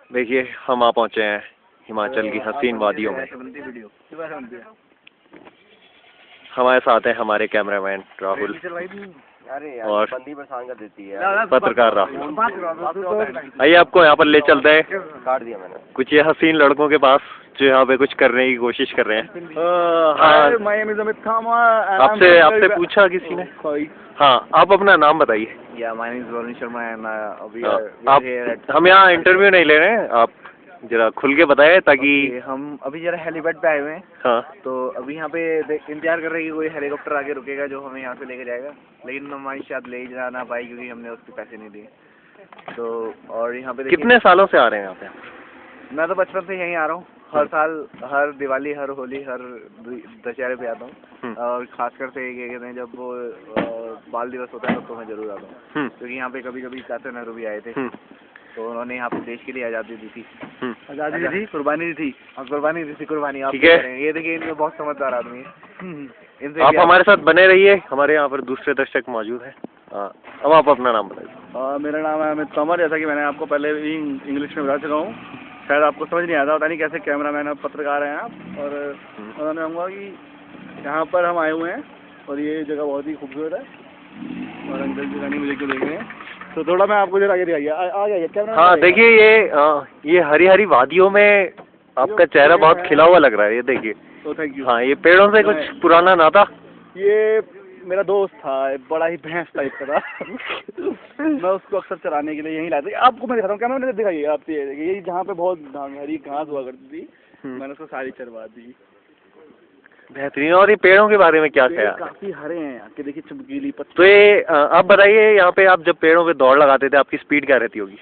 देखिए हम आ पहुँचे हैं हिमाचल की हसीन वादियों में। हमारे साथ हैं हमारे कैमरामैन राहुल और पत्रकार राहुल। आइए आपको यहाँ पर ले चलते हैं कुछ ये हसीन लड़कों के पास जो यहाँ पे कुछ करने की कोशिश कर रहे हैं। आपसे पूछा किसी ने? हाँ, आप अपना नाम बताइए। आप हम यहाँ इंटरव्यू नहीं ले रहे हैं, आप जरा खुल के बताए ताकि हम अभी जरा हेलीपैड पे आए हुए हैं। हाँ, तो अभी यहाँ पे इंतजार कर रहे हैं कि कोई हेलीकॉप्टर आगे रुकेगा जो हमें यहाँ से लेके जाएगा, लेकिन हमारी शायद ले जा ना पाई क्योंकि हमने उसके पैसे नहीं दिए। तो और यहाँ पे कितने सालों से आ रहे हैं यहाँ पे? मैं तो बचपन से यहीं आ रहा हूँ। हर साल, हर दिवाली, हर होली, हर दशहरे पे आता हूँ। और खासकर से क्या कहते हैं, जब वो बाल दिवस होता है तो मैं जरूर आता हूँ, क्योंकि यहाँ पे कभी कभी चाचा नेहरू भी आए थे तो उन्होंने यहाँ पे देश के लिए आज़ादी दी थी। आज़ादी दी थी, कुर्बानी दी थी। और कुर्बानी दी थी, कुर्बानी आप ये देखिए, इनमें बहुत समझदार आदमी है। आप हमारे साथ बने रहिए, हमारे यहाँ पर दूसरे दर्शक मौजूद हैं। अब आप अपना नाम बताइए। मेरा नाम है अमित तोमर। जैसा कि मैंने आपको पहले भी इंग्लिश में बता चुका हूँ, शायद आपको समझ नहीं आता, पता नहीं कैसे कैमरामैन और पत्रकार हैं आप। और बताना चाहूँगा कि यहाँ पर हम आए हुए हैं और ये जगह बहुत ही खूबसूरत है और अंदर की रानी मुझे क्यों देख रहे हैं, तो थोड़ा मैं आपको जरा आगे दिखाइए। आ गया कैमरा। हाँ देखिए, ये हरी हरी वादियों में आपका चेहरा बहुत खिला हुआ लग रहा है, ये देखिए। तो थैंक यू। हाँ, ये पेड़ों से कुछ पुराना नाता? ये मेरा दोस्त था, बड़ा ही भैंस टाइप का था। मैं उसको अक्सर चराने के लिए यहीं लाता था। आपको मैं दिखाता हूँ, कैमरा में दिखाइए आप। ये जहाँ पे बहुत हरी घास हुआ करती थी, मैंने उसको सारी चरवा दी। बेहतरीन। और ये पेड़ों के बारे में क्या ख्याल? काफी हरे हैं यहाँ के, देखिए चमकीली पत्ती। तो ये आप बताइए, यहाँ पे आप जब पेड़ों पे दौड़ लगाते थे, आपकी स्पीड क्या रहती होगी?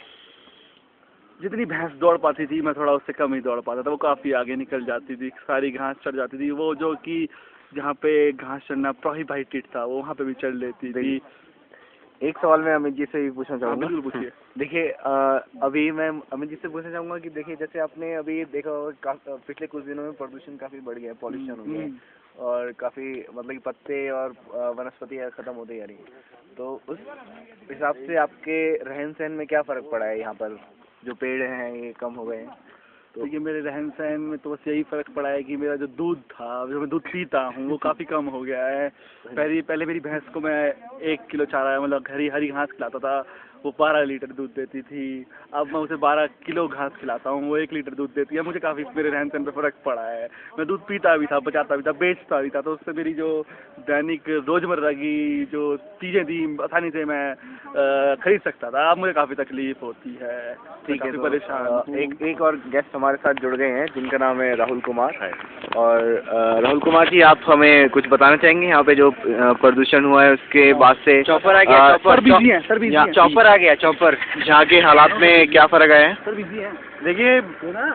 जितनी भैंस दौड़ पाती थी, मैं थोड़ा उससे कम ही दौड़ पाता था। वो काफी आगे निकल जाती थी, सारी घास चढ़ जाती थी। वो जो कि जहाँ पे घास चढ़ना प्रोहिबिटेड था, वो वहाँ पे भी चढ़ लेती थी। एक सवाल मैं अमित जी से भी पूछना चाहूँगा। बिल्कुल पूछिए। देखिए, अभी मैं अमित जी से पूछना चाहूँगा कि देखिए, जैसे आपने अभी देखा पिछले कुछ दिनों में प्रदूषण काफ़ी बढ़ गया है, पॉल्यूशन हो गया है और काफ़ी मतलब कि पत्ते और वनस्पति ख़त्म होते जा रही है। तो उस हिसाब से आपके रहन सहन में क्या फ़र्क पड़ा है? यहाँ पर जो पेड़ हैं ये कम हो गए हैं, तो ये मेरे रहन सहन में तो बस यही फ़र्क पड़ा है कि मेरा जो दूध था, जो मैं दूध पीता हूँ, वो काफ़ी कम हो गया है। पहले मेरी भैंस को मैं 1 किलो चारा, मतलब हरी घास खिलाता था, वो 12 लीटर दूध देती थी। अब मैं उसे 12 किलो घास खिलाता हूँ, वो 1 लीटर दूध देती है। मुझे काफ़ी मेरे रहन सहन पर फ़र्क पड़ा है। मैं दूध पीता भी था, बचाता भी था, बेचता भी था, तो उससे मेरी जो दैनिक रोज़मर्रा की जो चीज़ें थी, आसानी से मैं खरीद सकता था। अब मुझे काफ़ी तकलीफ होती है। ठीक है, तो परेशान। एक और गेस्ट हमारे साथ जुड़ गए हैं जिनका नाम है राहुल कुमार। और राहुल कुमार जी, आप हमें कुछ बताना चाहेंगे यहाँ पे जो प्रदूषण हुआ है उसके बाद से? चॉपर आ गया, चॉपर आ गया, चॉपर। यहाँ के हालात में क्या फ़र्क आया है? सर बिजी है। देखिए,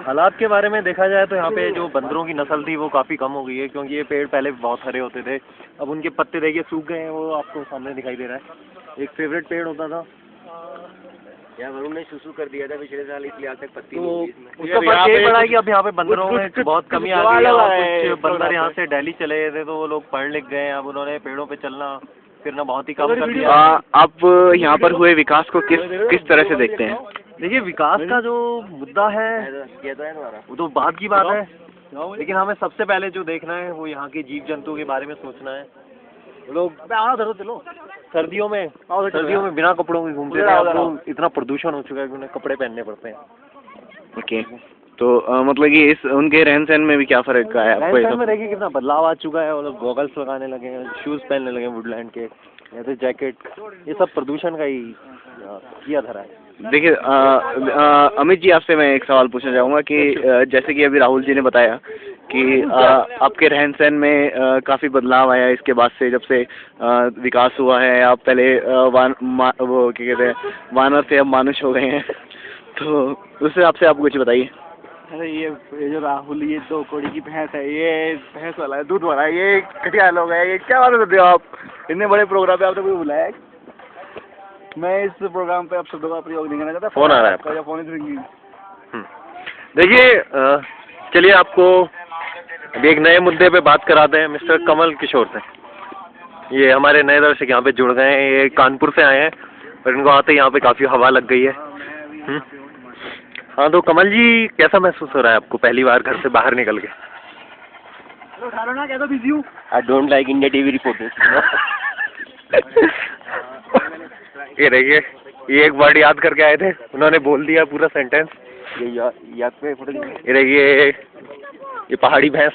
हालात के बारे में देखा जाए तो यहाँ पे जो बंदरों की नस्ल थी वो काफ़ी कम हो गई है, क्योंकि ये पेड़ पहले बहुत हरे होते थे। अब उनके पत्ते देखिए सूख गए हैं, वो आपको सामने दिखाई दे रहा है। एक फेवरेट पेड़ होता था, यार वरुण ने शुरू कर दिया था पिछले साल, इसलिए आज तक पत्ती तो नहीं हुई। उसका फर्क यही पड़ा है कि अब यहाँ पे बंदरों में बहुत कमी आ गई है। और कुछ बंदर यहाँ से दिल्ली चले गए थे, तो वो लोग पढ़ लिख गए हैं। अब उन्होंने पेड़ों पे चलना फिरना बहुत ही कम कर दिया। आप यहाँ पर हुए विकास को किस तरह से देखते हैं? देखिए, विकास का जो मुद्दा है वो तो बाद की बात है, लेकिन हमें सबसे पहले जो देखना है वो यहाँ के जीव जंतु के बारे में सोचना है। लोग सर्दियों में बिना कपड़ों के घूमते थे, अब तो इतना प्रदूषण हो चुका है कि उन्हें कपड़े पहनने पड़ते हैं। ओके, तो मतलब कि उनके रहन सहन में भी क्या फ़र्क आया आपको? रहन सहन में देखिए कितना बदलाव आ चुका है। वो लोग गॉगल्स लगाने लगे हैं, शूज़ पहनने लगे हैं वुडलैंड के, जैसे जैकेट। ये सब प्रदूषण का ही किया धरा है। देखिए अमित जी, आपसे मैं एक सवाल पूछना चाहूँगा कि जैसे कि अभी राहुल जी ने बताया कि आपके रहन सहन में काफ़ी बदलाव आया इसके बाद से, जब से विकास हुआ है। आप पहले वो क्या कहते हैं, वानर से अब मानुष हो गए हैं, तो उस हिसाब से आप कुछ बताइए। अरे ये जो राहुल, ये 2 कौड़ी की भैंस है, ये भैंस वाला है, दूध वाला है, ये घटिया लोग है। ये क्या बात करते हो आप? इतने बड़े प्रोग्राम पे आपने कोई बुलाया है? मैं इस प्रोग्राम पे आप शब्दों का प्रयोग नहीं करना चाहता। फोन आ रहा है आपका? Phone is ringing. देखिए, चलिए आपको अभी एक नए मुद्दे पे बात कराते हैं मिस्टर कमल किशोर से। ये हमारे नए दर्शक यहाँ पे जुड़ गए हैं, ये कानपुर से आए हैं और इनको आते ही यहाँ पे काफ़ी हवा लग गई है। हाँ तो कमल जी, कैसा महसूस हो रहा है आपको पहली बार घर से बाहर निकल के? I don't like India TV reporters. ये देखिए, ये एक वर्ड याद करके आए थे, उन्होंने बोल दिया पूरा सेंटेंस। ये याद पे फोटो। ये देखिए, ये पहाड़ी भैंस।